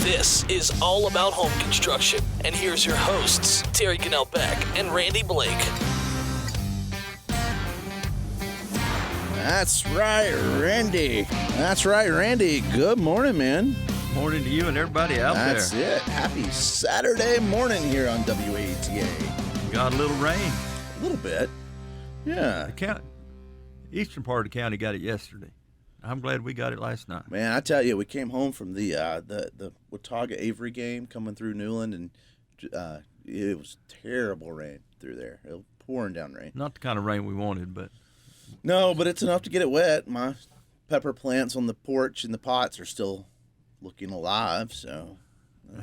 This is All About Home Construction, and here's your hosts, Terry Cannell Beck and Randy Blake. That's right, Randy. Good morning, man. Morning to you and everybody out there. That's it. Happy Saturday morning here on WATA. Got a little rain. A little bit. Yeah. The eastern part of the county got it yesterday. I'm glad we got it last night. Man, I tell you, we came home from the Watauga Avery game coming through Newland, and it was terrible rain through there. It was pouring down rain. Not the kind of rain we wanted, but... No, but it's enough to get it wet. My pepper plants on the porch and the pots are still looking alive, so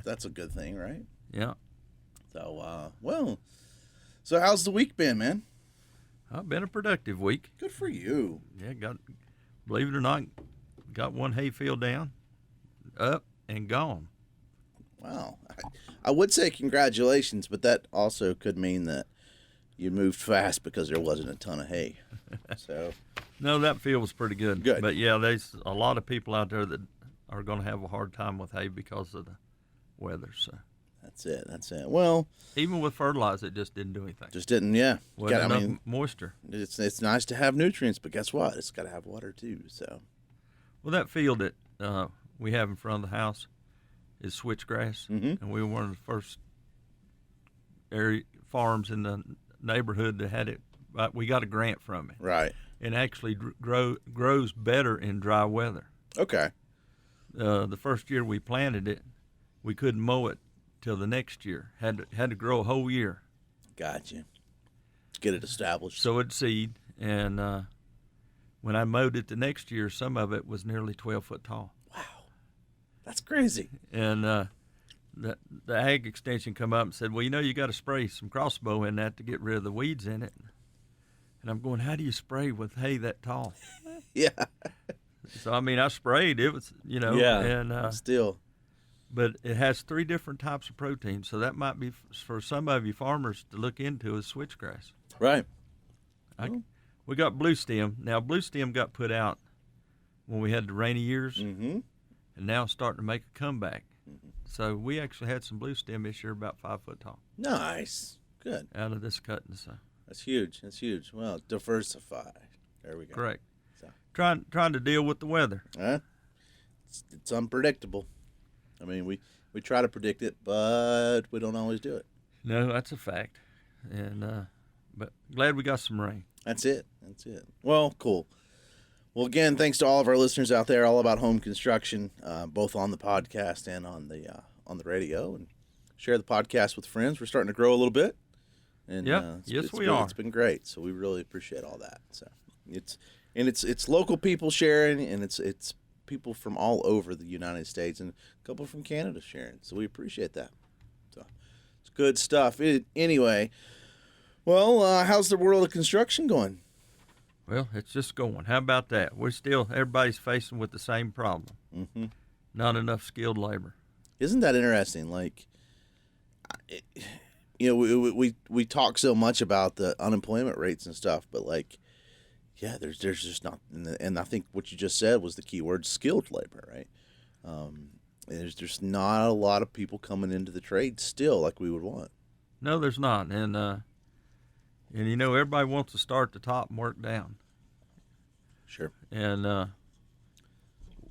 that's a good thing, right? Yeah. So, so how's the week been, man? It's been a productive week. Good for you. Yeah, believe it or not, got one hayfield down, up, and gone. Wow. I would say congratulations, but that also could mean that you moved fast because there wasn't a ton of hay. So no, that field was pretty good. Good. But, yeah, there's a lot of people out there that are going to have a hard time with hay because of the weather. So That's it. Well, even with fertilizer, it just didn't do anything. Just didn't, yeah. Wasn't enough moisture. It's nice to have nutrients, but guess what? It's got to have water too. So, well, that field that we have in front of the house is switchgrass, mm-hmm. and we were one of the first farms in the neighborhood that had it. We got a grant from it, right? And actually grows better in dry weather. Okay. The first year we planted it, we couldn't mow it till the next year. Had to grow a whole year. Gotcha. Get it established. So it'd seed, and when I mowed it the next year, some of it was nearly 12 foot tall. Wow, that's crazy. And the ag extension come up and said, well, you got to spray some crossbow in that to get rid of the weeds in it. And I'm going, how do you spray with hay that tall? Yeah. So, I sprayed. It was, Yeah, and still. But it has 3 different types of protein, so that might be for some of you farmers to look into as switchgrass. Right. We got blue stem. Now, blue stem got put out when we had the rainy years, mm-hmm. and now it's starting to make a comeback. Mm-hmm. So we actually had some blue stem this year about 5 foot tall. Nice. Good. Out of this cutting. So. That's huge. Well, diversify. There we go. Correct. So. Trying to deal with the weather. It's unpredictable. We try to predict it, but we don't always do it. No, that's a fact. And but glad we got some rain. That's it. Well, cool. Well, again, thanks to all of our listeners out there, all about home construction, both on the podcast and on the radio. And share the podcast with friends. We're starting to grow a little bit. And yes, we are. It's been great. So we really appreciate all that. So it's local people sharing, and it's people from all over the United States and a couple from Canada sharing. So we appreciate that. So it's good stuff. Anyway, well, how's the world of construction going? Well, it's just going. How about that? Everybody's facing with the same problem. Mm-hmm. Not enough skilled labor. Isn't that interesting? We talk so much about the unemployment rates and stuff, but there's just not, and I think what you just said was the key word, skilled labor, right? There's just not a lot of people coming into the trade still like we would want. No, there's not, and everybody wants to start at the top and work down. Sure. And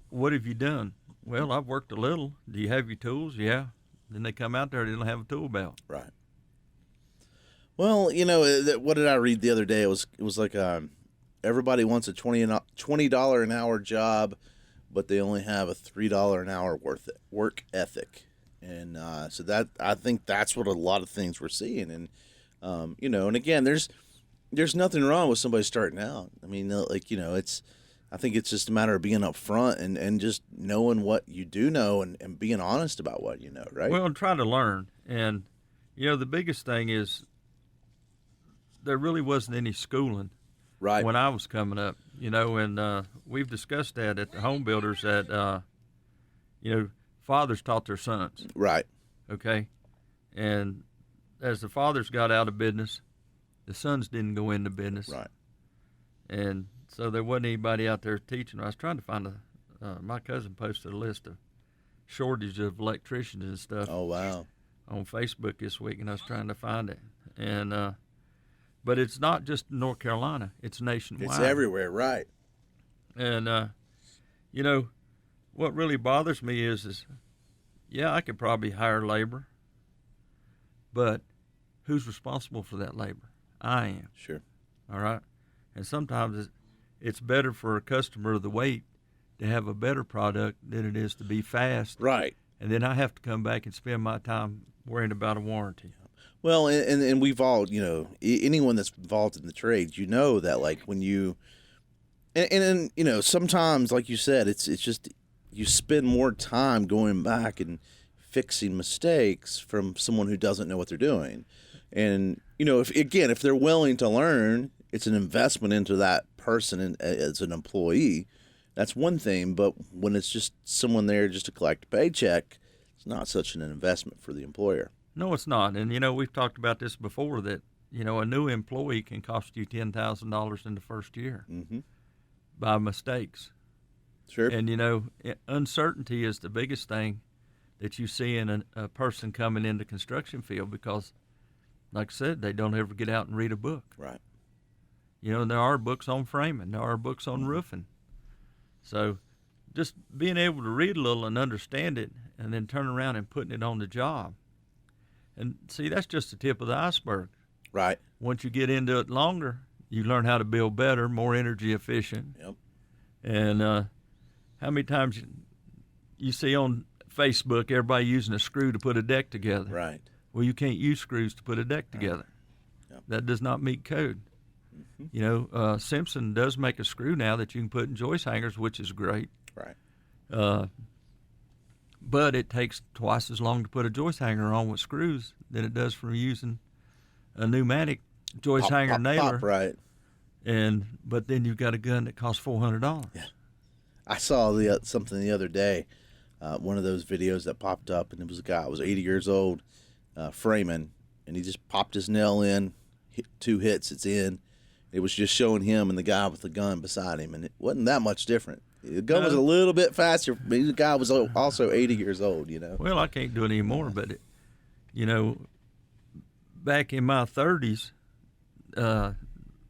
what have you done? Well, I've worked a little. Do you have your tools? Yeah. Then they come out there, they don't have a tool belt. Right. Well, what did I read the other day? It was like everybody wants a $20 an hour job, but they only have a $3 an hour work ethic, and so that I think that's what a lot of things we're seeing, and and again, there's nothing wrong with somebody starting out. I think it's just a matter of being up front and just knowing what you do know and being honest about what you know, right? Well, and try to learn, and the biggest thing is there really wasn't any schooling right when I was coming up, and we've discussed that at the home builders that, fathers taught their sons. Right. Okay. And as the fathers got out of business, the sons didn't go into business. Right. And so there wasn't anybody out there teaching. I was trying to find my cousin posted a list of shortage of electricians and stuff. Oh, wow. On Facebook this week, and I was trying to find it. And but it's not just North Carolina; it's nationwide. It's everywhere, right? And you know, what really bothers me is yeah, I could probably hire labor, but who's responsible for that labor? I am. Sure. All right. And sometimes it's better for a customer of the wait to have a better product than it is to be fast. Right. And then I have to come back and spend my time worrying about a warranty. Well, and we've all, anyone that's involved in the trades, that like when you, and sometimes, like you said, it's just you spend more time going back and fixing mistakes from someone who doesn't know what they're doing. And, if they're willing to learn, it's an investment into that person as an employee. That's one thing. But when it's just someone there just to collect a paycheck, it's not such an investment for the employer. No, it's not. And, we've talked about this before that, a new employee can cost you $10,000 in the first year by mistakes. Sure. And, uncertainty is the biggest thing that you see in a person coming into construction field because, like I said, they don't ever get out and read a book. Right. And there are books on framing. There are books on roofing. So just being able to read a little and understand it and then turn around and putting it on the job. And see, that's just the tip of the iceberg. Right. Once you get into it longer, you learn how to build better, more energy efficient. Yep. And how many times you see on Facebook everybody using a screw to put a deck together? Right. Well, you can't use screws to put a deck together. Yep. That does not meet code. Simpson does make a screw now that you can put in joist hangers, which is great. Right. But it takes twice as long to put a joist hanger on with screws than it does from using a pneumatic joist hanger nailer. Right. But then you've got a gun that costs $400. Yeah. I saw something the other day, one of those videos that popped up, and it was a guy who was 80 years old, framing, and he just popped his nail in, hit 2 hits, it's in. It was just showing him and the guy with the gun beside him, and it wasn't that much different. The gun was a little bit faster, but the guy was also 80 years old, Well, I can't do it anymore, but, back in my 30s,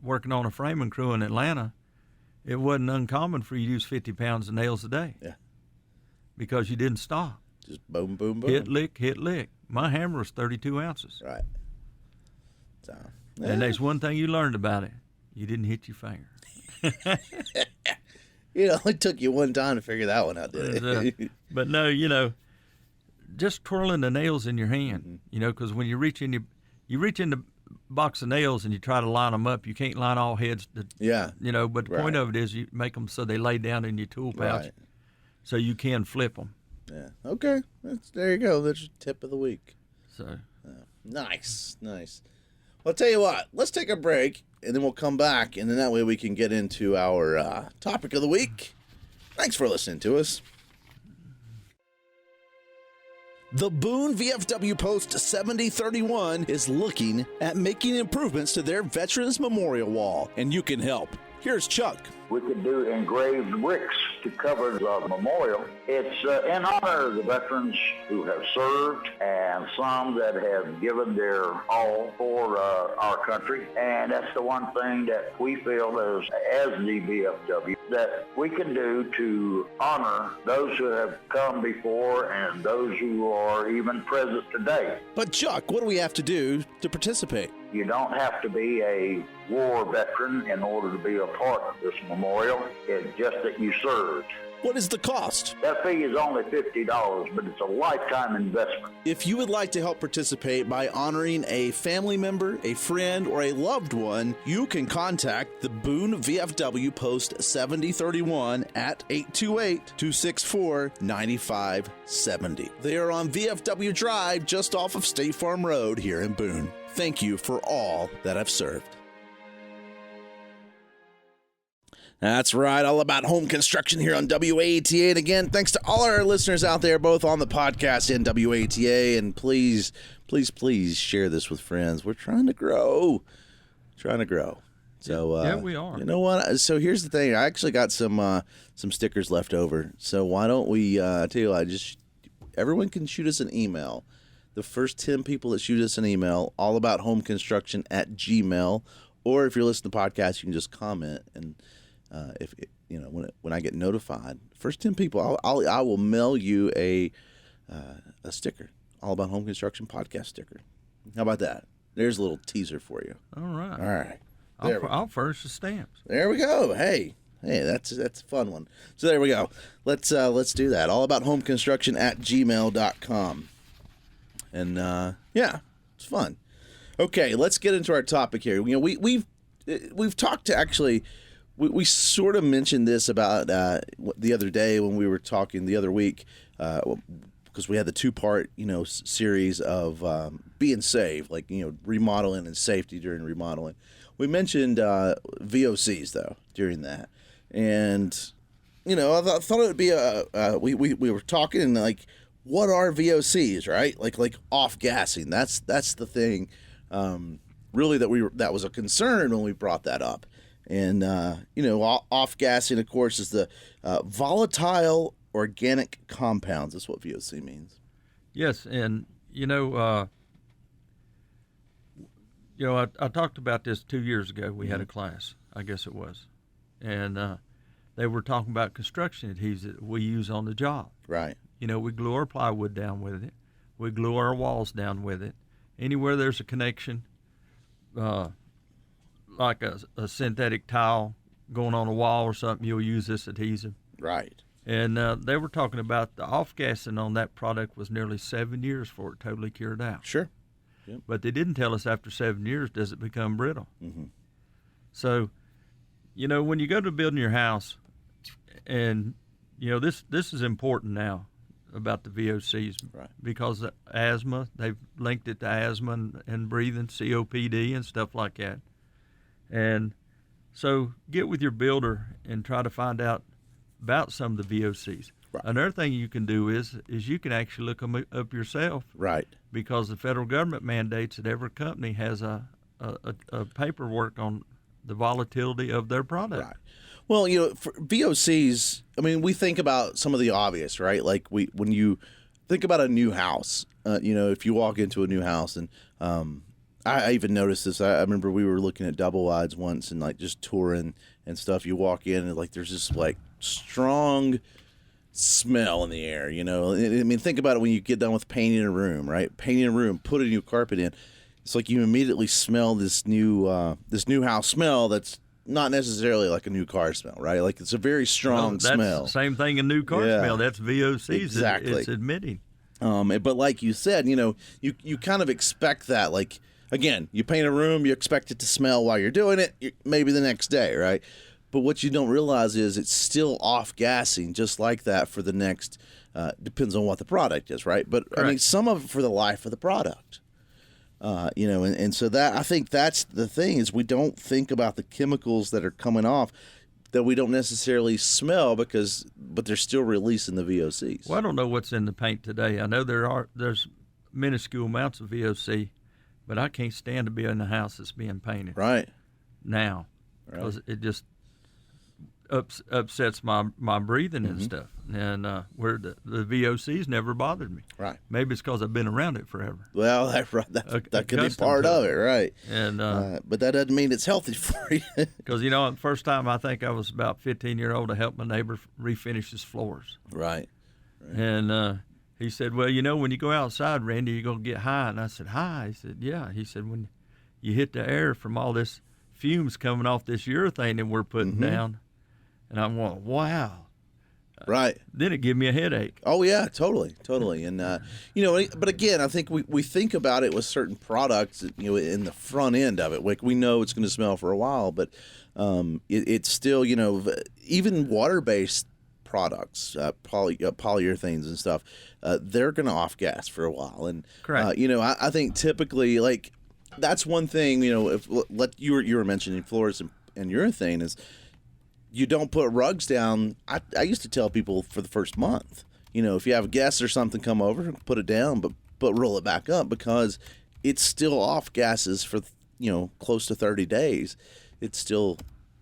working on a framing crew in Atlanta, it wasn't uncommon for you to use 50 pounds of nails a day. Yeah. Because you didn't stop. Just boom, boom, boom. Hit, lick, hit, lick. My hammer was 32 ounces. Right. So, yeah. And there's one thing you learned about it. You didn't hit your finger. It only took you one time to figure that one out, did it? But no, just twirling the nails in your hand, because when you reach in the box of nails and you try to line them up, you can't line all heads. But the point of it is you make them so they lay down in your tool pouch, so you can flip them. Yeah. Okay. There you go. That's your tip of the week. So. Nice. Well, I'll tell you what. Let's take a break, and then we'll come back, and then that way we can get into our topic of the week. Thanks for listening to us. The Boone VFW Post 7031 is looking at making improvements to their Veterans Memorial Wall, and you can help. Here's Chuck. We could do engraved bricks to cover the memorial. It's in honor of the veterans who have served and some that have given their all for our country. And that's the one thing that we feel as the VFW that we can do to honor those who have come before and those who are even present today. But Chuck, what do we have to do to participate? You don't have to be a war veteran in order to be a part of this memorial. It's just that you served. What is the cost? That fee is only $50, but it's a lifetime investment. If you would like to help participate by honoring a family member, a friend, or a loved one, you can contact the Boone VFW Post 7031 at 828-264-9570. They are on VFW Drive just off of State Farm Road here in Boone. Thank you for all that have served. That's right, all about home construction here on WATA. And again, thanks to all our listeners out there, both on the podcast and WATA. And please share this with friends. We're trying to grow. So yeah, we are. You know what? So here's the thing. I actually got some stickers left over. So why don't we tell you, everyone can shoot us an email. The first 10 people that shoot us an email, allabouthomeconstruction@gmail.com, or if you're listening to the podcast, you can just comment, and if when I get notified, first 10 people, I will mail you a sticker, All About Home Construction podcast sticker. How about that? There's a little teaser for you. All right. All right. I'll furnish the stamps. There we go. Hey, that's a fun one. So there we go. Let's do that. allabouthomeconstruction@gmail.com. And yeah, it's fun. Okay, let's get into our topic here. We've talked to actually. We sort of mentioned this about the other day when we were talking the other week, because we had the 2-part series of being safe, like remodeling and safety during remodeling. We mentioned VOCs though during that, and I thought it would be we were talking and like, what are VOCs, right? Like off gassing. That's the thing, really that was a concern when we brought that up. And, off gassing, of course, is the volatile organic compounds. That's what VOC means. Yes. And, I talked about this 2 years ago. We had a class, I guess it was. And they were talking about construction adhesives that we use on the job. Right. We glue our plywood down with it. We glue our walls down with it. Anywhere there's a connection, like a synthetic tile going on a wall or something, you'll use this adhesive. Right. And they were talking about the off-gassing on that product was nearly 7 years before it totally cured out. Sure. Yep. But they didn't tell us after 7 years, does it become brittle? Mm-hmm. So, when you go to building your house, and, this is important now about the VOCs. Right. Because of asthma, they've linked it to asthma and breathing, COPD and stuff like that. And so get with your builder and try to find out about some of the VOCs. Right. Another thing you can do is you can actually look them up yourself. Right. Because the federal government mandates that every company has a paperwork on the volatility of their product. Right. Well, for VOCs, I mean, we think about some of the obvious, right? Like when you think about a new house, if you walk into a new house, and I even noticed this. I remember we were looking at double wides once and like just touring and stuff. You walk in and like there's this like strong smell in the air. I mean, think about it when you get done with painting a room, right? Painting a room, putting new carpet in. It's like you immediately smell this new house smell that's not necessarily like a new car smell, right? Like it's a very strong smell. That's the same thing in new car smell. That's VOCs. Exactly. It's admitting. But like you said, you kind of expect that. Like, again, you paint a room, you expect it to smell while you're doing it, maybe the next day, right? But what you don't realize is it's still off-gassing just like that for the next, depends on what the product is, right? But, correct. I mean, some of it for the life of the product. And so that, I think that's the thing, is we don't think about the chemicals that are coming off that we don't necessarily smell but they're still releasing the VOCs. Well, I don't know what's in the paint today. I know there's minuscule amounts of VOC, but I can't stand to be in the house that's being painted. Right. Now, because it just upsets my breathing and stuff. And where the VOCs never bothered me. Right. Maybe it's because I've been around it forever. Well, that could be part of it, right? And but that doesn't mean it's healthy for you. Because the first time I think I was about 15-year-old to help my neighbor refinish his floors. Right. And he said, "Well, when you go outside, Randy, you're gonna get high." And I said, "High?" He said, "Yeah." He said, "When you hit the air from all this fumes coming off this urethane that we're putting down," and I'm going, "Wow." Right. Then it gave me a headache. Oh yeah, totally. And but again, I think we think about it with certain products, in the front end of it. Like we know it's going to smell for a while, but it's still, even water-based products, polyurethanes and stuff, they're going to off gas for a while. And correct. I think typically, like, that's one thing. If you were mentioning floors and urethane is. You don't put rugs down. I used to tell people for the first month, if you have guests or something come over, put it down, but roll it back up, because it's still off gases for, close to 30 days. It's still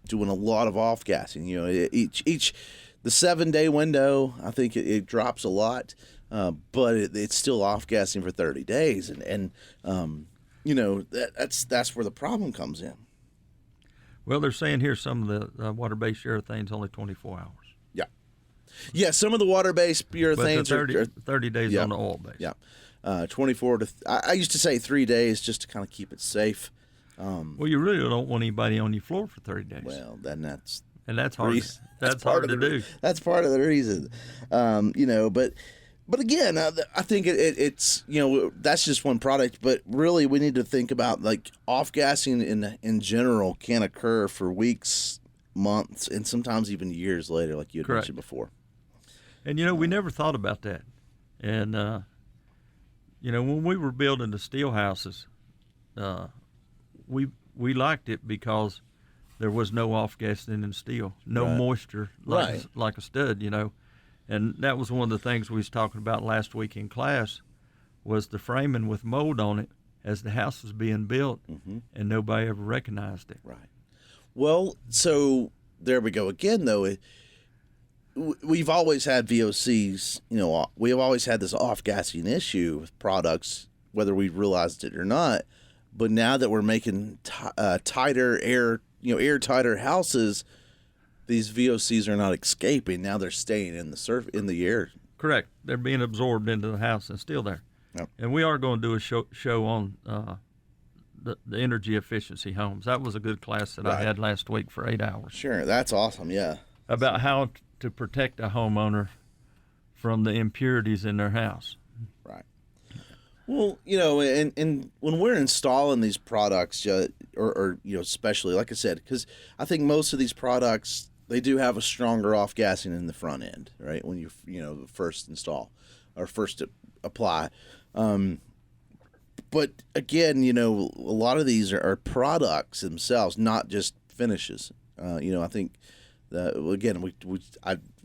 doing a lot of off gassing. The 7-day window, I think it drops a lot. but it's still off-gassing for 30 days. And that's where the problem comes in. Well, they're saying here some of the water-based urethane's only 24 hours. Yeah, some of the water-based urethanes are 30 days yeah, on the oil-based. Yeah, 24 to I used to say 3 days just to kind of keep it safe. Well, you really don't want anybody on your floor for 30 days. Well, then that's hard. That's hard to do. That's part of the reason, But again, I think it's that's just one product. But really, we need to think about like off-gassing in general can occur for weeks, months, and sometimes even years later, like you had mentioned before. And we never thought about that. And when we were building the steel houses, we liked it because there was no off-gassing in steel, no moisture like a stud, And that was one of the things we was talking about last week in class, was the framing with mold on it as the house was being built, and nobody ever recognized it. Right. Well, so there we go again, though. We've always had VOCs. We have always had this off-gassing issue with products, whether we realized it or not. But now that we're making tighter airtighter houses, these VOCs are not escaping. Now they're staying in the air. Correct. They're being absorbed into the house and still there. Yep. And we are going to do a show on the energy efficiency homes. That was a good class that I had last week for 8 hours. Sure, that's awesome. Yeah. About how to protect a homeowner from the impurities in their house. Right. Well, and when we're installing these products, or especially like I said, because I think most of these products, they do have a stronger off-gassing in the front end, right? When you first install or first apply. But again, a lot of these are products themselves, not just finishes. I think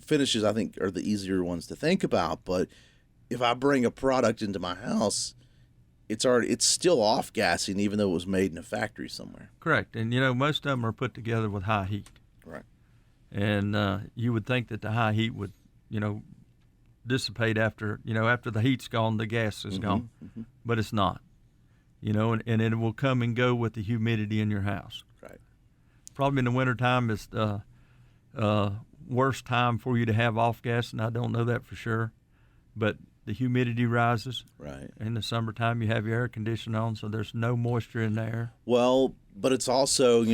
finishes I think are the easier ones to think about. But if I bring a product into my house, it's still off-gassing, even though it was made in a factory somewhere. Correct, and most of them are put together with high heat. Right. And you would think that the high heat would, dissipate after the heat's gone, the gas is gone, but it's not. And it will come and go with the humidity in your house. Right. Probably in the wintertime is the worst time for you to have off-gas, and I don't know that for sure, but the humidity rises. Right. In the summertime, you have your air conditioner on, so there's no moisture in the air. Well, but it's also,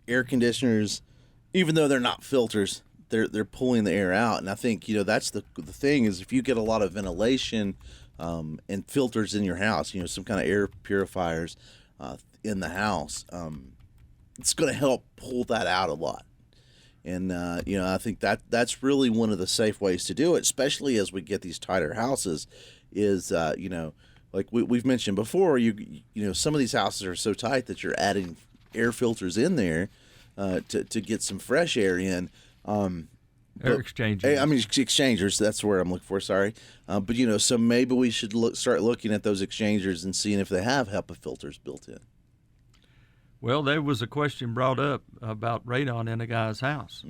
air conditioners, even though they're not filters, they're pulling the air out. And I think, that's the thing is if you get a lot of ventilation and filters in your house, some kind of air purifiers in the house, it's going to help pull that out a lot. And, I think that's really one of the safe ways to do it, especially as we get these tighter houses is, like we've mentioned before, some of these houses are so tight that you're adding air filters in there to get some fresh air in. Air exchangers. Exchangers, that's the word I'm looking for, sorry. But, so maybe we should start looking at those exchangers and seeing if they have HEPA filters built in. Well, there was a question brought up about radon in a guy's house.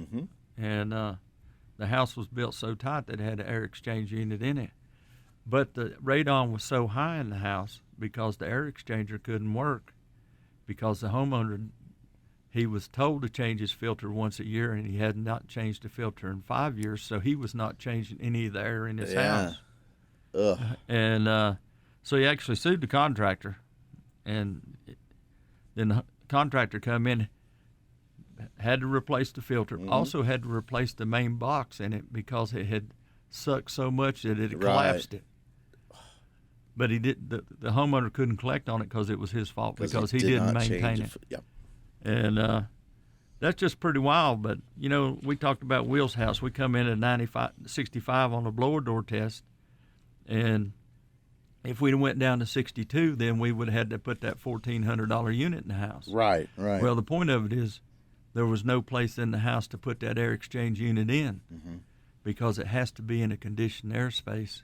And the house was built so tight that it had an air exchange unit in it. But the radon was so high in the house because the air exchanger couldn't work because the homeowner, he was told to change his filter once a year, and he had not changed the filter in 5 years, so he was not changing any of the air in his house. Ugh. And so he actually sued the contractor, and then the contractor come in, had to replace the filter, also had to replace the main box in it because it had sucked so much that it had collapsed it. But he did. The homeowner couldn't collect on it because it was his fault because he didn't maintain it. Yep. And that's just pretty wild. But we talked about Will's house. We come in at 65 on a blower door test, and if we went down to 62, then we would have had to put that $1,400 unit in the house. Right. Well, the point of it is there was no place in the house to put that air exchange unit in because it has to be in a conditioned airspace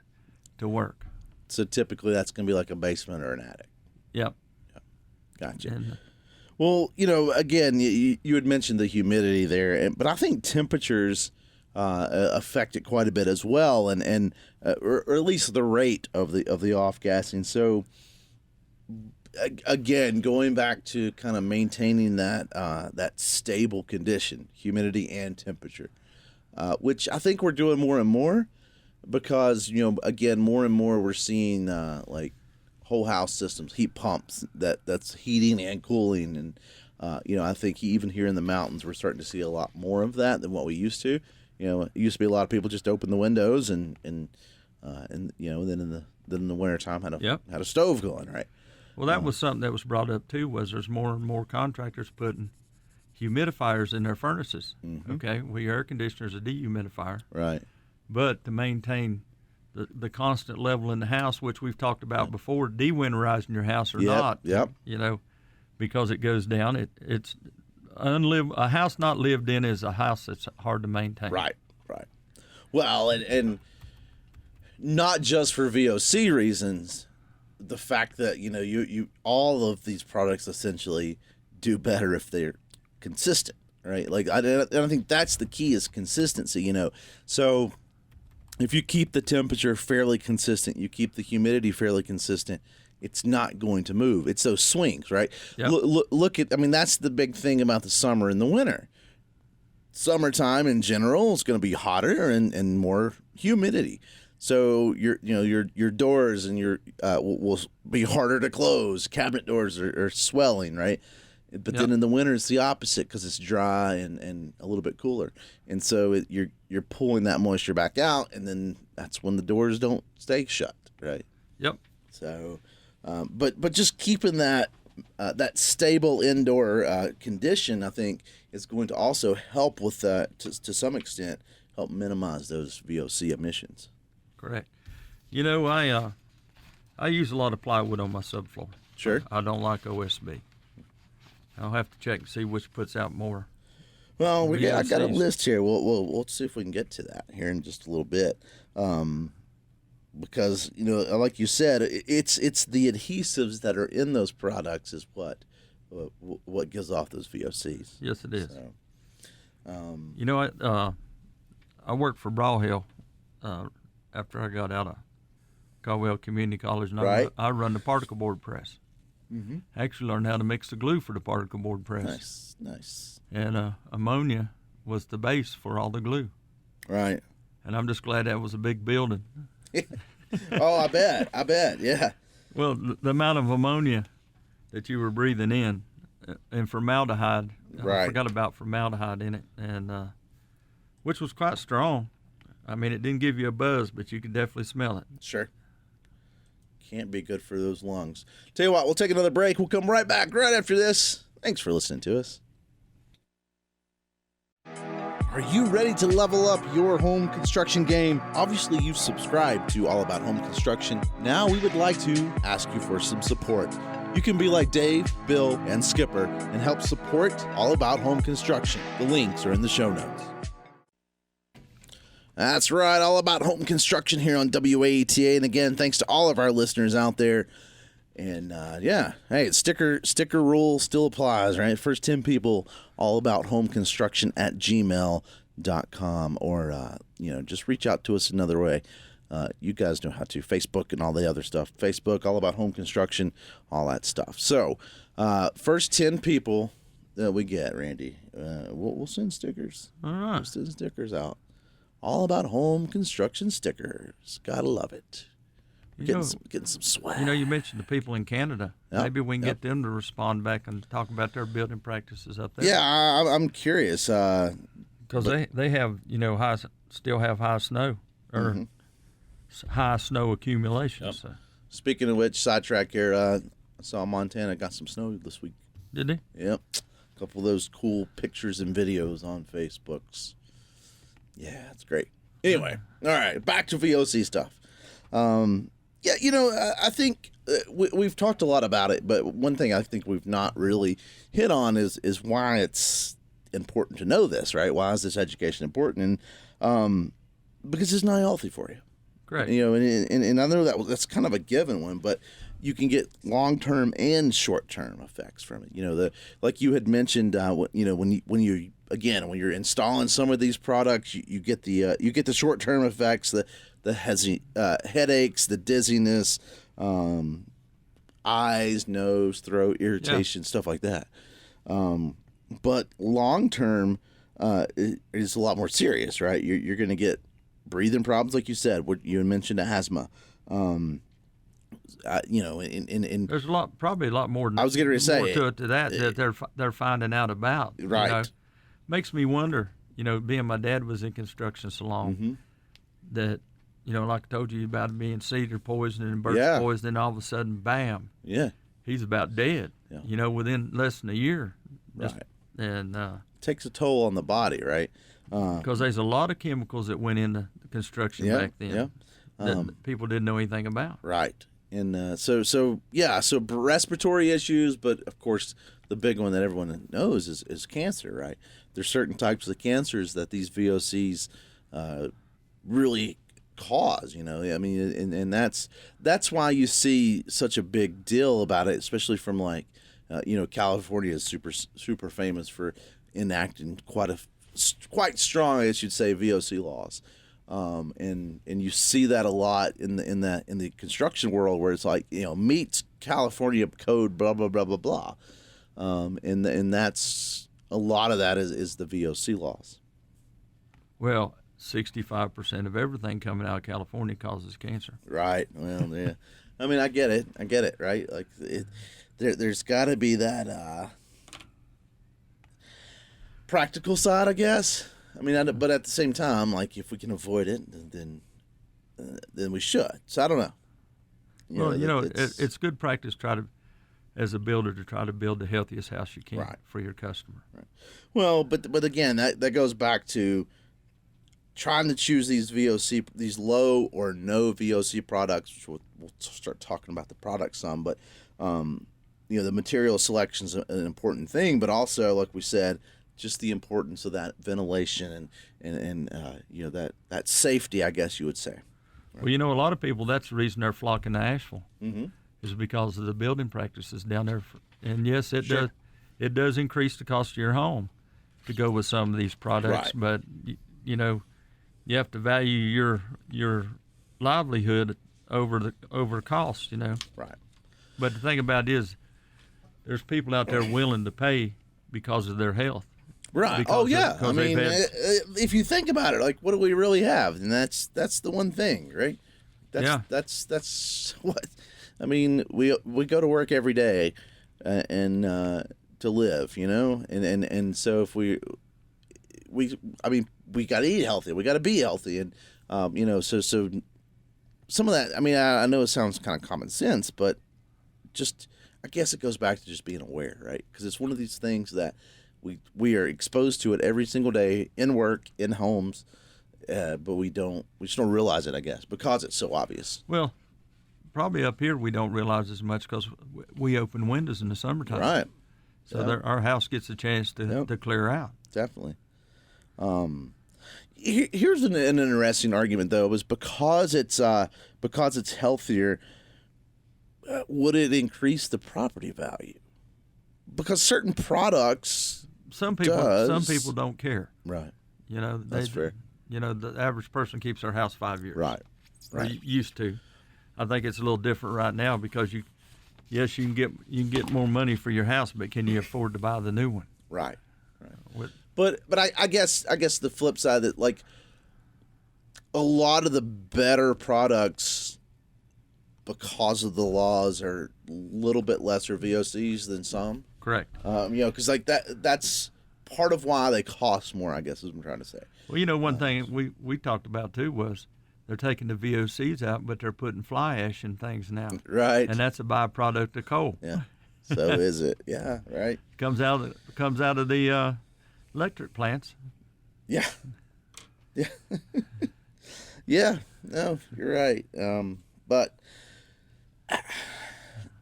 to work. So typically that's going to be like a basement or an attic. Yep. Gotcha. And, well, again, you had mentioned the humidity there, but I think temperatures affect it quite a bit as well, or at least the rate of the off gassing. So again, going back to kind of maintaining that stable condition, humidity and temperature, which I think we're doing more and more, because again, more and more we're seeing like whole house systems, heat pumps that's heating and cooling, and I think even here in the mountains we're starting to see a lot more of that than what we used to. It used to be a lot of people just open the windows and then in the wintertime had a stove going, right? Well, that was something that was brought up too. Was there's more and more contractors putting humidifiers in their furnaces? Mm-hmm. Okay, air conditioner's a dehumidifier, right? But to maintain the constant level in the house, which we've talked about before, de-winterizing your house or not, because it goes down. It's a house not lived in is a house that's hard to maintain. Right. Well, and not just for VOC reasons. The fact that you all of these products essentially do better if they're consistent, right? Like I don't think that's the key, is consistency. So if you keep the temperature fairly consistent, you keep the humidity fairly consistent, it's not going to move. It's those swings, right? Yep. Look at, that's the big thing about the summer and the winter. Summertime in general is going to be hotter and more humidity. So your doors and will be harder to close. Cabinet doors are swelling, right? But then in the winter it's the opposite, because it's dry and a little bit cooler, and so you're pulling that moisture back out, and then that's when the doors don't stay shut, right? Yep. So, but just keeping that stable indoor condition, I think, is going to also help with to some extent help minimize those VOC emissions. Correct. I use a lot of plywood on my subfloor. Sure. I don't like OSB. I'll have to check and see which puts out more. Well, I got a list here. We'll see if we can get to that here in just a little bit, because like you said, it's the adhesives that are in those products is what gives off those VOCs. Yes, it is. So, I worked for Brawhill after I got out of Caldwell Community College, and I run the particle board press. Mm-hmm. I actually learned how to mix the glue for the particle board press. Nice. And ammonia was the base for all the glue. Right. And I'm just glad that was a big building. Oh, I bet, yeah. Well, the amount of ammonia that you were breathing in, and formaldehyde, right. I forgot about formaldehyde in it, and which was quite strong. It didn't give you a buzz, but you could definitely smell it. Sure. Can't be good for those lungs. Tell you what, we'll take another break. We'll come right back right after this. Thanks for listening to us. Are you ready to level up your home construction game? Obviously, you've subscribed to All About Home Construction. Now we would like to ask you for some support. You can be like Dave, Bill, and Skipper and help support All About Home Construction. The links are in the show notes. That's right, All About Home Construction here on WAETA. And again, thanks to all of our listeners out there. And hey, sticker rule still applies, right? First 10 people, All About Home Construction at gmail.com, or just reach out to us another way. You guys know how to. Facebook and all the other stuff. Facebook, All About Home Construction, all that stuff. So, first 10 people that we get, Randy, we'll send stickers. All right. We'll send stickers out. All About Home Construction stickers. Gotta love it. Getting some swag. You mentioned the people in Canada. Yep. Maybe we can get them to respond back and talk about their building practices up there. Yeah, I'm curious. Because they have, still have high snow, or high snow accumulation. Yep. So. Speaking of which, sidetrack here, I saw Montana got some snow this week. Did they? Yep. A couple of those cool pictures and videos on Facebooks. Yeah, it's great. Anyway, all right, back to VOC stuff. I think we've talked a lot about it, but one thing I think we've not really hit on is why it's important to know this, right? Why is this education important? And because it's not healthy for you. Correct. And I know that's kind of a given one, but you can get long-term and short-term effects from it. Like you had mentioned, when again, when you're installing some of these products, you get the short-term effects, the headaches, the dizziness, eyes, nose, throat irritation, stuff like that. But long-term is a lot more serious, right? You're going to get breathing problems, like you said. What you mentioned, asthma. There's probably a lot more. I was getting ready to say more to it to that they're finding out about. Right. Makes me wonder. Being my dad was in construction so long, that like I told you about being cedar poisoning and birch poisoning, and all of a sudden, bam, he's about dead. Yeah. Within less than a year. Right. And takes a toll on the body, right? Because there's a lot of chemicals that went into construction back then that people didn't know anything about. Right. And so respiratory issues, but of course the big one that everyone knows is cancer, right? There's certain types of cancers that these VOCs really cause, I mean, and that's why you see such a big deal about it, especially from California is super famous for enacting quite strong, I guess you'd say, VOC laws. And you see that a lot in the construction world, where it's meets California code, blah blah blah blah blah, and that's a lot of that is the VOC laws. Well, 65% of everything coming out of California causes cancer. Right. Well, yeah. I mean, I get it. Right. Like there's got to be that practical side, I guess. I mean, but at the same time, if we can avoid it, then we should. So I don't know. It's good practice as a builder to try to build the healthiest house you can for your customer. Right. Well, but again, that goes back to trying to choose these low or no VOC products, which we'll start talking about the products some, but the material selection is an important thing, but also, like we said, just the importance of that ventilation and that safety, I guess you would say. Right? Well, a lot of people, that's the reason they're flocking to Asheville, is because of the building practices down there. And yes, it does increase the cost of your home to go with some of these products, but you have to value your livelihood over cost, Right. But the thing about it is, there's people out there willing to pay because of their health. Right. I mean, if you think about it, what do we really have? And that's the one thing, right? That's what. I mean, we go to work every day, and to live, and so if we got to eat healthy, we got to be healthy, and so some of that. I mean, I know it sounds kind of common sense, but just I guess it goes back to just being aware, right? Because it's one of these things that we are exposed to it every single day in work, in homes, but we just don't realize it, I guess, because it's so obvious. Well, probably up here we don't realize as much because we open windows in the summertime. Right. So our house gets a chance to clear out. Definitely. Here's an interesting argument, though, is because it's healthier, would it increase the property value? Because certain products, some people don't care. Right. That's fair. The average person keeps their house 5 years. Right. Or used to. I think it's a little different right now because you can get more money for your house, but can you afford to buy the new one? Right. But I guess the flip side that a lot of the better products, because of the laws, are a little bit lesser VOCs than some. Correct. Because that's part of why they cost more, I guess, is what I'm trying to say. Well, one thing we talked about too was they're taking the VOCs out, but they're putting fly ash in things now. Right. And that's a byproduct of coal. Yeah. So is it? Yeah. Right. Comes out of the electric plants. Yeah. Yeah. Yeah. No, you're right. But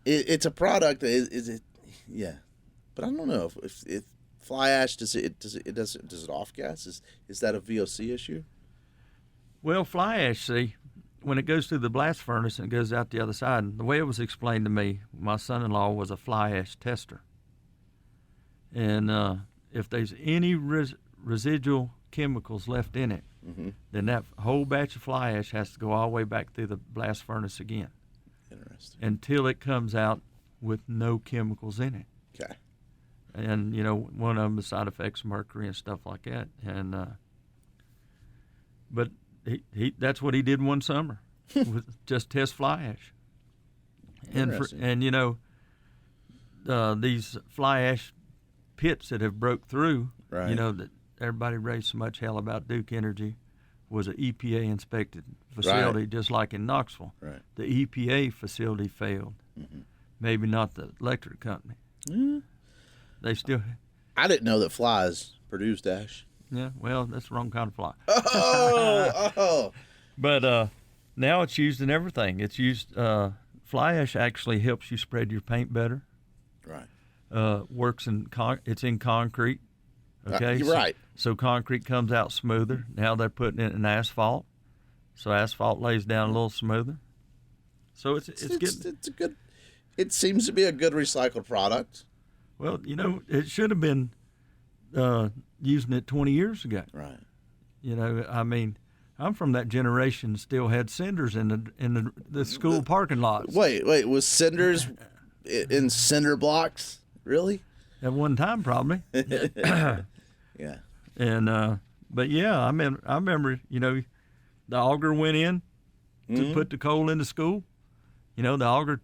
it's a product. Is it? Yeah. But I don't know if fly ash does it off gas? Is that a VOC issue? Well, fly ash, when it goes through the blast furnace and goes out the other side, and the way it was explained to me, my son-in-law was a fly ash tester, and if there's any residual chemicals left in it, then that whole batch of fly ash has to go all the way back through the blast furnace again. Interesting. Until it comes out with no chemicals in it. Okay. And, one of them is side effects, mercury and stuff like that. And but he that's what he did one summer, was just test fly ash. And these fly ash pits that have broke through, right. That everybody raised so much hell about Duke Energy, was an EPA inspected facility, right. just like in Knoxville. Right. The EPA facility failed. Maybe not the electric company. They still. I didn't know that flies produced ash. Yeah, well, that's the wrong kind of fly. Oh. But now it's used in everything. It's used. Fly ash actually helps you spread your paint better. Right. Works in it's in concrete. Okay. You're right. So concrete comes out smoother. Now they're putting it in asphalt, so asphalt lays down a little smoother. So it's a good. It seems to be a good recycled product. Well, it should have been using it 20 years ago. Right. I mean, I'm from that generation still had cinders in the school parking lots. Wait, was cinders in cinder blocks? Really? At one time, probably. Yeah. And but yeah, I remember, the auger went in to put the coal into school. The auger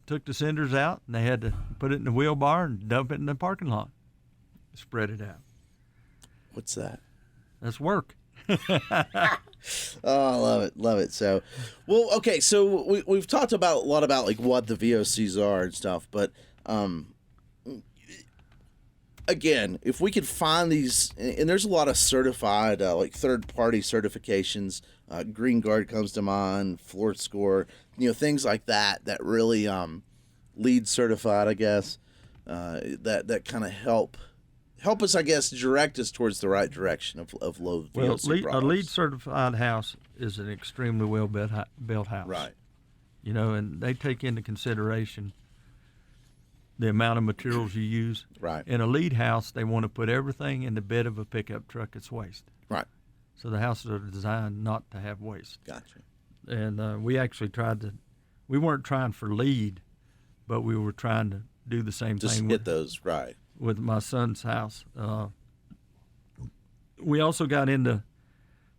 took the cinders out, and they had to put it in the wheelbarrow and dump it in the parking lot. Spread it out. What's that? That's work. Oh, I love it. So, well, okay. So we've talked a lot about like what the VOCs are and stuff, but again, if we could find these, and there's a lot of certified like third-party certifications. Green Guard comes to mind, Floor Score, things like that really LEED certified, I guess. That kind of help us, I guess, direct us towards the right direction of low VOC products. A LEED certified house is an extremely well built house. Right. And they take into consideration the amount of materials you use. Right. In a LEED house, they want to put everything in the bed of a pickup truck that's waste. Right. So the houses are designed not to have waste. Gotcha. And we actually we weren't trying for LEED, but we were trying to do the same Just thing. Just get those right. With my son's house. We also got into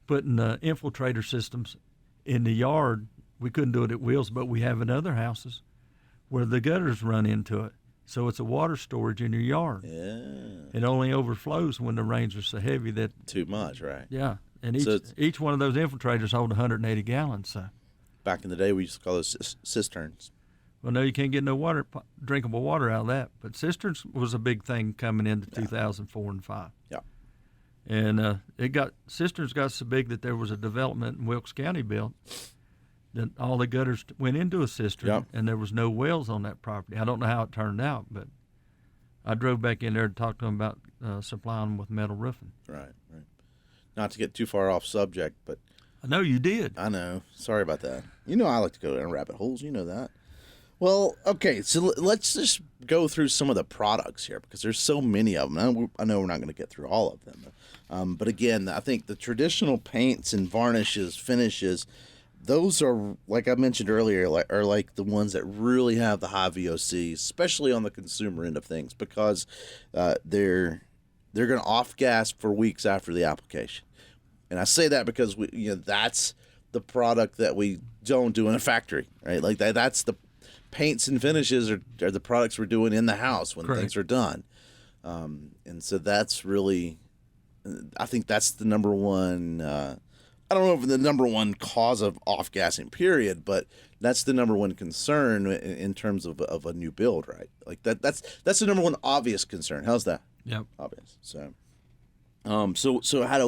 putting infiltrator systems in the yard. We couldn't do it at Wheels, but we have in other houses where the gutters run into it. So it's a water storage in your yard. Yeah. It only overflows when the rains are so heavy that... Too much, right? Yeah. And each one of those infiltrators hold 180 gallons. So. Back in the day, we used to call those cisterns. Well, no, you can't get no drinkable water out of that. But cisterns was a big thing coming into 2004 and 5. Yeah. And cisterns got so big that there was a development in Wilkes County built that all the gutters went into a cistern, and there was no wells on that property. I don't know how it turned out, but I drove back in there to talk to them about supplying them with metal roofing. Right. Not to get too far off subject, but... I know you did. I know. Sorry about that. I like to go down rabbit holes. You know that. Well, okay, so let's just go through some of the products here because there's so many of them. I know we're not going to get through all of them. But again, I think the traditional paints and varnishes, finishes, those are, like I mentioned earlier, are like the ones that really have the high VOCs, especially on the consumer end of things, because they're going to off-gas for weeks after the application. And I say that because that's the product that we don't do in a factory, right? Like that's the paints and finishes are the products we're doing in the house when Correct. Things are done. And so that's really, I think that's the number one, I don't know if the number one cause of off-gassing period, but that's the number one concern in terms of a new build, right? Like that's the number one obvious concern. How's that? Yep. Obvious. So, so how do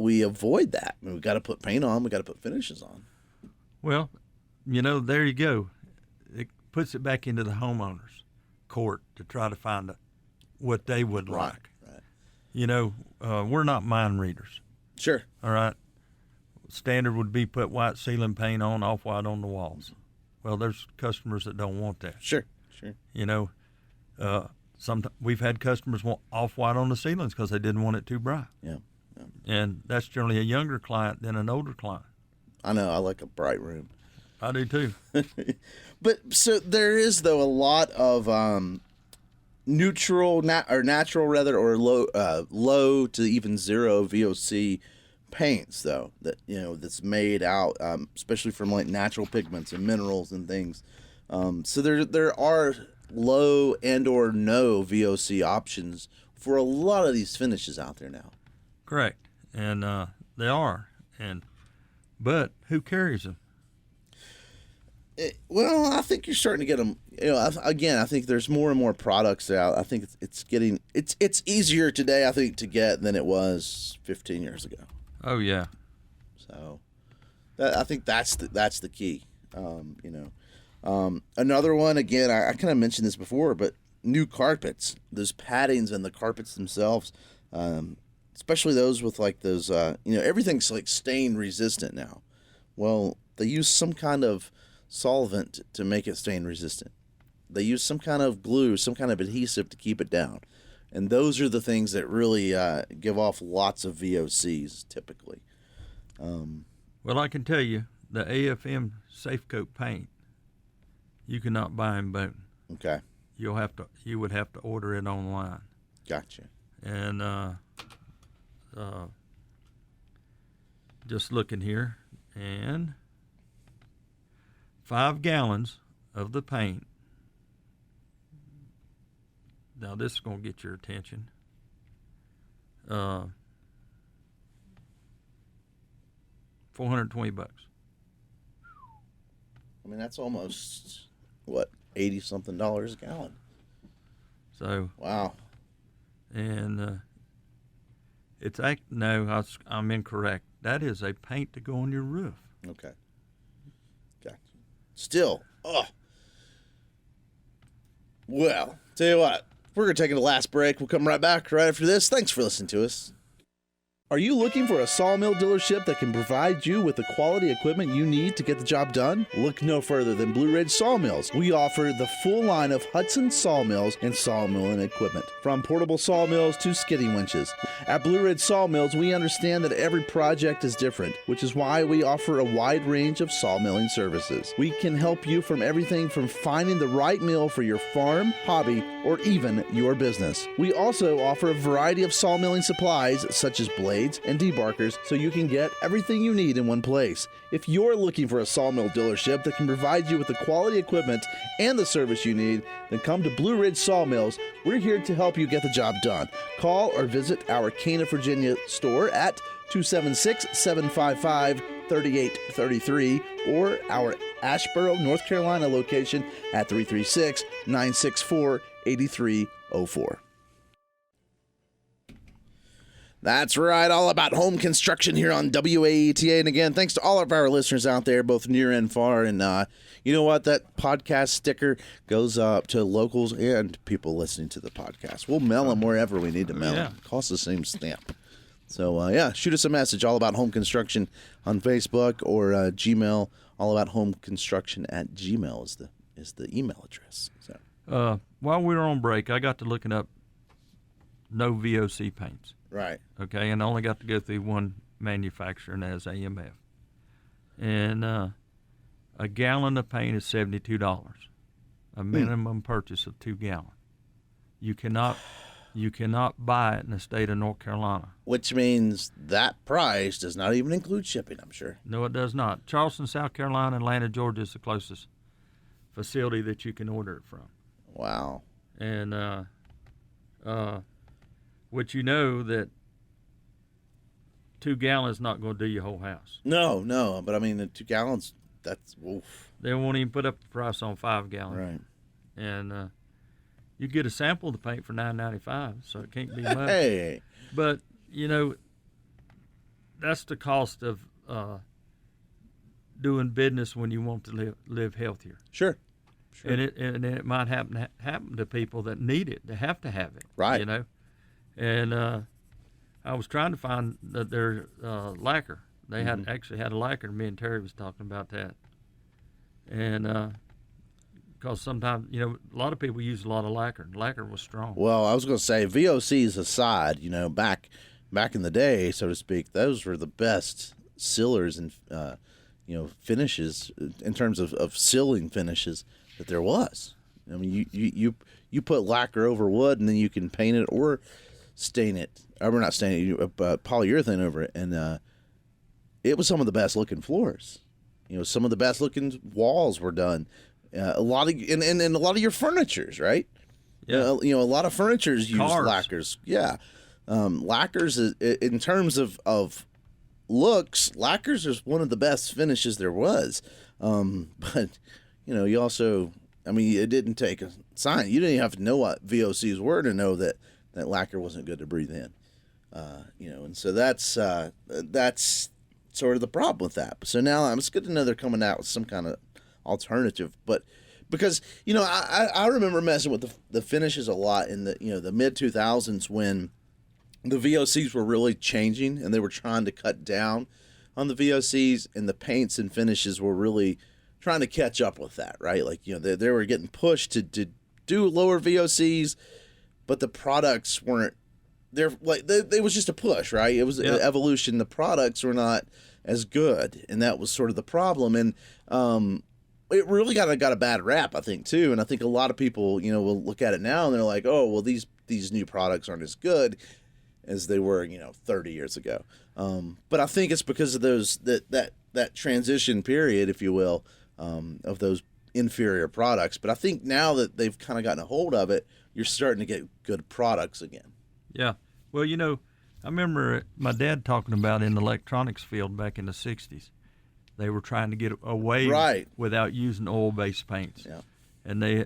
we avoid that? I mean, we got to put paint on, we got to put finishes on. Well, there you go. It puts it back into the homeowner's court to try to find what they would like. Right. We're not mind readers. Sure. All right. Standard would be put white ceiling paint on, off-white on the walls. Well, there's customers that don't want that. Sure. we've had customers want off-white on the ceilings because they didn't want it too bright. Yeah. And that's generally a younger client than an older client. I know. I like a bright room. I do too. But so there is, though, a lot of natural or low to even zero VOC paints, though, that that's made out, especially from like natural pigments and minerals and things. So there are low and or no VOC options for a lot of these finishes out there now. Correct, and they are, but who carries them? Well, I think you're starting to get them. I think there's more and more products out. I think it's getting it's easier today, I think, to get than it was 15 years ago. Oh yeah. So, I think that's the key. Another one, again, I kind of mentioned this before, but new carpets, those paddings and the carpets themselves, especially those with like those, everything's like stain resistant now. Well, they use some kind of solvent to make it stain resistant. They use some kind of glue, some kind of adhesive to keep it down. And those are the things that really give off lots of VOCs typically. Well, I can tell you, the AFM Safe Coat paint, you cannot buy in Boone. Okay. You would have to order it online. Gotcha. And just looking here, and 5 gallons of the paint. Now this is going to get your attention. $420. I mean, that's almost what, $80-something a gallon. So wow. And I'm incorrect. That is a paint to go on your roof. Okay. Gotcha. Still, well, tell you what, we're going to take the last break. We'll come right back right after this. Thanks for listening to us. Are you looking for a sawmill dealership that can provide you with the quality equipment you need to get the job done? Look no further than Blue Ridge Sawmills. We offer the full line of Hudson sawmills and sawmilling equipment, from portable sawmills to skidding winches. At Blue Ridge Sawmills, we understand that every project is different, which is why we offer a wide range of sawmilling services. We can help you from everything from finding the right mill for your farm, hobby, or even your business. We also offer a variety of sawmilling supplies such as blades and debarkers, so you can get everything you need in one place. If you're looking for a sawmill dealership that can provide you with the quality equipment and the service you need, then come to Blue Ridge Sawmills. We're here to help you get the job done. Call or visit our Cana, Virginia store at 276-755-3833 or our Asheboro, North Carolina location at 336-964-8304. That's right, all about home construction here on WAETA. And again, thanks to all of our listeners out there, both near and far. And you know what? That podcast sticker goes up to locals and people listening to the podcast. We'll mail them wherever we need to mail them. Costs the same stamp. So, shoot us a message, all about home construction on Facebook or Gmail. All about home construction at Gmail is the email address. So, while we were on break, I got to looking up no VOC paints. Right. Okay, and I only got to go through one manufacturer, and that's AMF. And a gallon of paint is $72. A minimum purchase of 2 gallons. You cannot buy it in the state of North Carolina. Which means that price does not even include shipping, I'm sure. No, it does not. Charleston, South Carolina, and Atlanta, Georgia is the closest facility that you can order it from. Wow. And which you know that 2 gallons is not going to do your whole house. No, but I mean, the 2 gallons, that's, oof. They won't even put up the price on 5 gallons. Right. And you get a sample of the paint for $9.95, so it can't be much. Hey. But, that's the cost of doing business when you want to live healthier. Sure. And it might happen to people that need it. They have to have it. Right. And I was trying to find their lacquer. They had actually had a lacquer. Me and Terry was talking about that. And because sometimes, you know, a lot of people use a lot of lacquer. Lacquer was strong. Well, I was going to say, VOCs aside, you know, back in the day, so to speak, those were the best sealers and you know, finishes in terms of sealing finishes that there was. I mean, you put lacquer over wood, and then you can paint it or stain it. Or not stain it, polyurethane over it, and it was some of the best looking floors. You know, some of the best looking walls were done. A lot of and a lot of your furnitures, right? Yeah. You know, a lot of furnitures use Cars. lacquers. Yeah, lacquers is, in terms of looks, lacquers is one of the best finishes there was. But you know, you also, I mean, it didn't take a sign. You didn't even have to know what VOCs were to know that lacquer wasn't good to breathe in. You know, and so that's sort of the problem with that. So now it's good to know they're coming out with some kind of alternative, but because, you know, I remember messing with the finishes a lot in the mid 2000s when the VOCs were really changing and they were trying to cut down on the VOCs, and the paints and finishes were really trying to catch up with that, right? Like, you know, they were getting pushed to do lower VOCs, but the products weren't. They're like they was just a push, right? It was evolution. The products were not as good, and that was sort of the problem. And it really got a bad rap, I think, too. And I think a lot of people, you know, will look at it now and they're like, oh, well, these new products aren't as good as they were, you know, 30 years ago. But I think it's because of that transition period, if you will, of those inferior products. But I think now that they've kind of gotten a hold of it, you're starting to get good products again. Yeah. Well, you know, I remember my dad talking about in the electronics field back in the 60s. They were trying to get away without using oil-based paints. Yeah. And they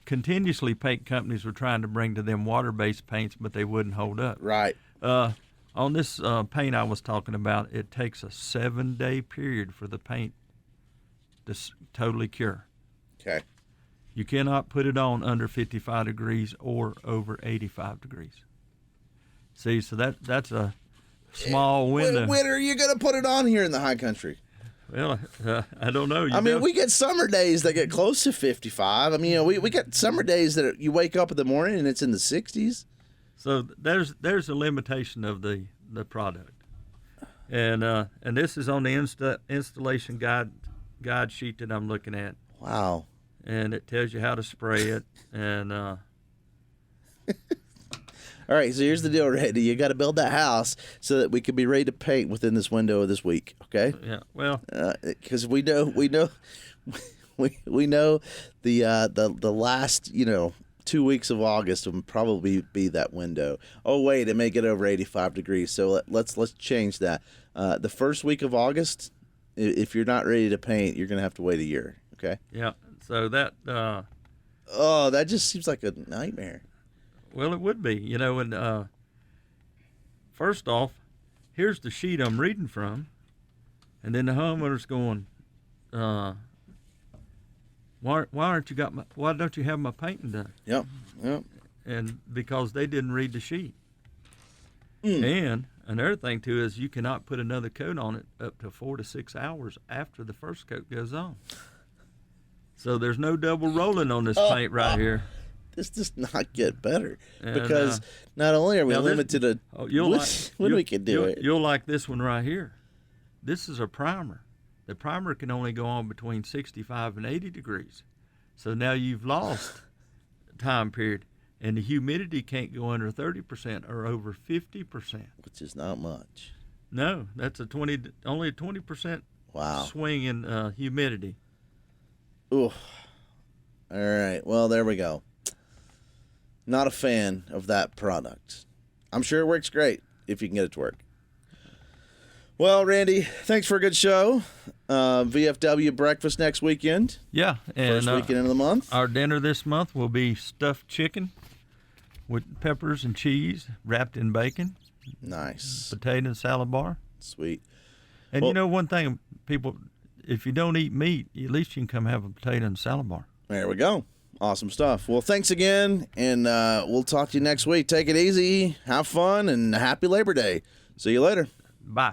continuously, paint companies were trying to bring to them water-based paints, but they wouldn't hold up. Right. On this paint I was talking about, it takes a 7-day period for the paint to totally cure. Okay. You cannot put it on under 55 degrees or over 85 degrees. See, so that's a small window. When are you going to put it on here in the high country? Well, I don't know. I mean, we get summer days that get close to 55. I mean, you know, we get summer days that you wake up in the morning and it's in the 60s. So there's a limitation of the product, and this is on the installation guide sheet that I'm looking at. Wow. And it tells you how to spray it, and all right, so here's the deal, Randy. You got to build that house so that we can be ready to paint within this window of this week. Okay? Yeah. Well, because we know the last 2 weeks of August will probably be that window. Oh wait, it may get over 85 degrees. So let's change that. The first week of August, if you're not ready to paint, you're gonna have to wait a year. Okay? Yeah. So that. That just seems like a nightmare. Well, it would be, and first off, here's the sheet I'm reading from, and then the homeowner's going, why don't you have my painting done? Yep. And because they didn't read the sheet. And another thing too is you cannot put another coat on it up to 4 to 6 hours after the first coat goes on. So there's no double rolling on this paint right here. This does not get better because not only are we limited to when we can do it. You'll like this one right here. This is a primer. The primer can only go on between 65 and 80 degrees. So now you've lost time period, and the humidity can't go under 30% or over 50%. Which is not much. No, that's only a 20% swing in humidity. Ooh. All right. Well, there we go. Not a fan of that product. I'm sure it works great if you can get it to work. Well, Randy, thanks for a good show. VFW breakfast next weekend. Yeah. And, first weekend of the month. Our dinner this month will be stuffed chicken with peppers and cheese wrapped in bacon. Nice. Potato and salad bar. Sweet. And one thing, people, if you don't eat meat, at least you can come have a potato and salad bar. There we go. Awesome stuff. Well, thanks again, and we'll talk to you next week. Take it easy, have fun, and happy Labor Day. See you later. Bye.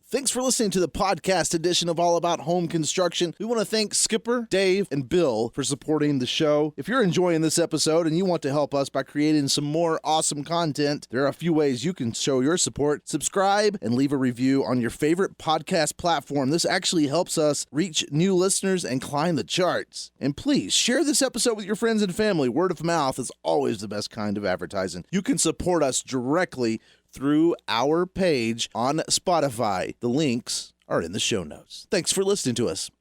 Thanks for listening to the podcast edition of All About Home Construction. We want to thank Skipper, Dave, and Bill for supporting the show. If you're enjoying this episode and you want to help us by creating some more awesome content, there are a few ways you can show your support. Subscribe and leave a review on your favorite podcast platform. This actually helps us reach new listeners and climb the charts. And please share this episode with your friends and family. Word of mouth is always the best kind of advertising. You can support us directly through our page on Spotify. The links are in the show notes. Thanks for listening to us.